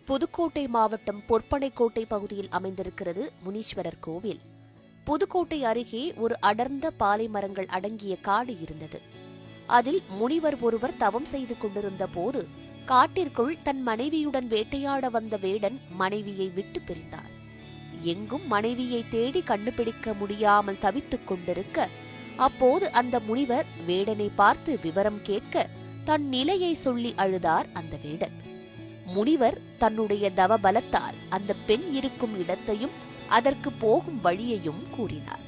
புதுக்கோட்டை மாவட்டம் பொற்பனைக்கோட்டை பகுதியில் அமைந்திருக்கிறது முனீஸ்வரர் கோவில். புதுக்கோட்டை அருகே ஒரு அடர்ந்த பாலை மரங்கள் அடங்கிய காடு இருந்தது. அதில் முனிவர் ஒருவர் தவம் செய்து கொண்டிருந்த போது காட்டிற்குள் தன் மனைவியுடன் வேட்டையாட வந்த வேடன் மனைவியை விட்டு பிரிந்தார். எங்கும் மனைவியை தேடி கண்டுபிடிக்க முடியாமல் தவித்துக் கொண்டிருக்க, அப்போது அந்த முனிவர் வேடனை பார்த்து விவரம் கேட்க தன் நிலையை சொல்லி அழுதார் அந்த வேடன். முனிவர் தன்னுடைய தவ பலத்தால் அந்த பெண் இருக்கும் இடத்தையும் அதற்கு போகும் வழியையும் கூறினார்.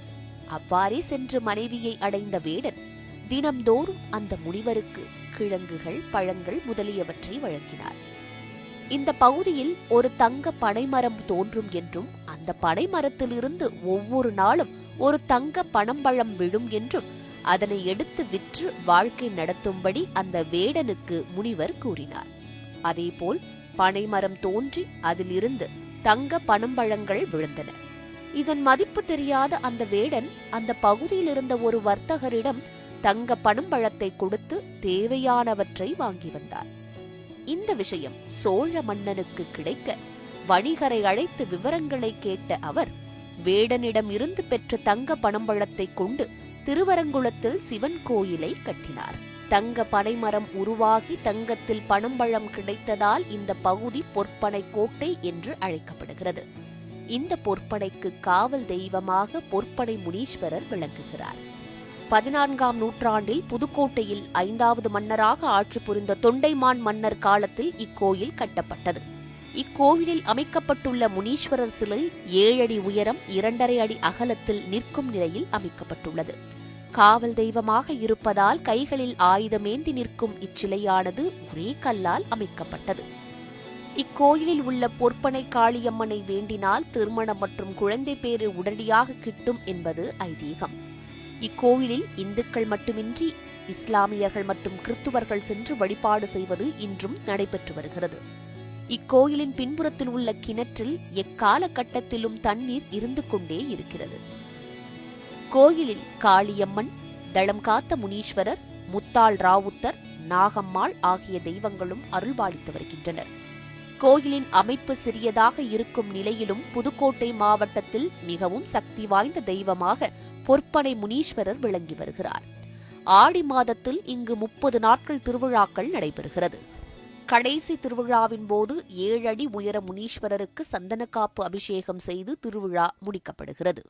அவ்வாறே சென்று மனைவியை அடைந்த வேடன் தினம்தோறும் அந்த முனிவருக்கு கிழங்குகள், பழங்கள் முதலியவற்றை வழங்கினார். இந்த பகுதியில் ஒரு தங்க பனைமரம் தோன்றும் என்றும் அந்த பனைமரத்திலிருந்து ஒவ்வொரு நாளும் ஒரு தங்க பனம்பழம் விழும் என்றும் அதனை எடுத்து விற்று வாழ்க்கை நடத்தும்படி அந்த வேடனுக்கு முனிவர் கூறினார். அதேபோல் பனைமரம் தோன்றி அதிலிருந்து தங்க பனம்பழங்கள் விழுந்தன. இதன் மதிப்பு தெரியாத அந்த வேடன் அந்த பகுதியில் இருந்த ஒரு வர்த்தகரிடம் தங்க பனம்பழத்தை கொடுத்து தேவையானவற்றை வாங்கி வந்தார். இந்த விஷயம் சோழ மன்னனுக்கு கிடைக்க வணிகரை அழைத்து விவரங்களை கேட்ட அவர் வேடனிடம் இருந்து பெற்ற தங்க பனம்பழத்தை கொண்டு திருவரங்குளத்தில் சிவன் கோயிலை கட்டினார். தங்க பனைமரம் உருவாகி தங்கத்தில் பனம்பழம் கிடைத்ததால் இந்த பகுதி பொற்பனை கோட்டை என்று அழைக்கப்படுகிறது. இந்த பொற்பனைக்கு காவல் தெய்வமாக பொற்பனை முனீஸ்வரர் விளங்குகிறார். 14ஆம் நூற்றாண்டில் புதுக்கோட்டையில் 5வது மன்னராக ஆட்சி புரிந்த தொண்டைமான் மன்னர் காலத்தில் இக்கோயில் கட்டப்பட்டது. இக்கோவிலில் அமைக்கப்பட்டுள்ள முனீஸ்வரர் சிலை 7 அடி உயரம் 2.5 அடி அகலத்தில் நிற்கும் நிலையில் அமைக்கப்பட்டுள்ளது. காவல் தெய்வமாக இருப்பதால் கைகளில் ஆயுதமேந்தி நிற்கும் இச்சிலையானது ஒரே கல்லால் அமைக்கப்பட்டது. இக்கோயிலில் உள்ள பொற்பனை காளியம்மனை வேண்டினால் திருமணம் மற்றும் குழந்தை பேறு உடனடியாக கிட்டும் என்பது ஐதீகம். இக்கோயிலில் இந்துக்கள் மட்டுமின்றி இஸ்லாமியர்கள் மற்றும் கிறிஸ்துவர்கள் சென்று வழிபாடு செய்வது இன்றும் நடைபெற்று வருகிறது. இக்கோயிலின் பின்புறத்தில் உள்ள கிணற்றில் எக்கால கட்டத்திலும் தண்ணீர் இருந்து கொண்டே இருக்கிறது. கோயிலில் காளியம்மன், தளம் காத்த முனீஸ்வரர், முத்தாள் ராவுத்தர், நாகம்மாள் ஆகிய தெய்வங்களும் அருள்பாலித்து வருகின்றனர். கோயிலின் அமைப்பு சிறியதாக இருக்கும் நிலையிலும் புதுக்கோட்டை மாவட்டத்தில் மிகவும் சக்தி வாய்ந்த தெய்வமாக பொற்பனை முனீஸ்வரர் விளங்கி வருகிறார். ஆடி மாதத்தில் இங்கு 30 நாட்கள் திருவிழாக்கள் நடைபெறுகிறது. கடைசி திருவிழாவின் போது 7 அடி உயர முனீஸ்வரருக்கு சந்தனக்காப்பு அபிஷேகம் செய்து திருவிழா முடிக்கப்படுகிறது.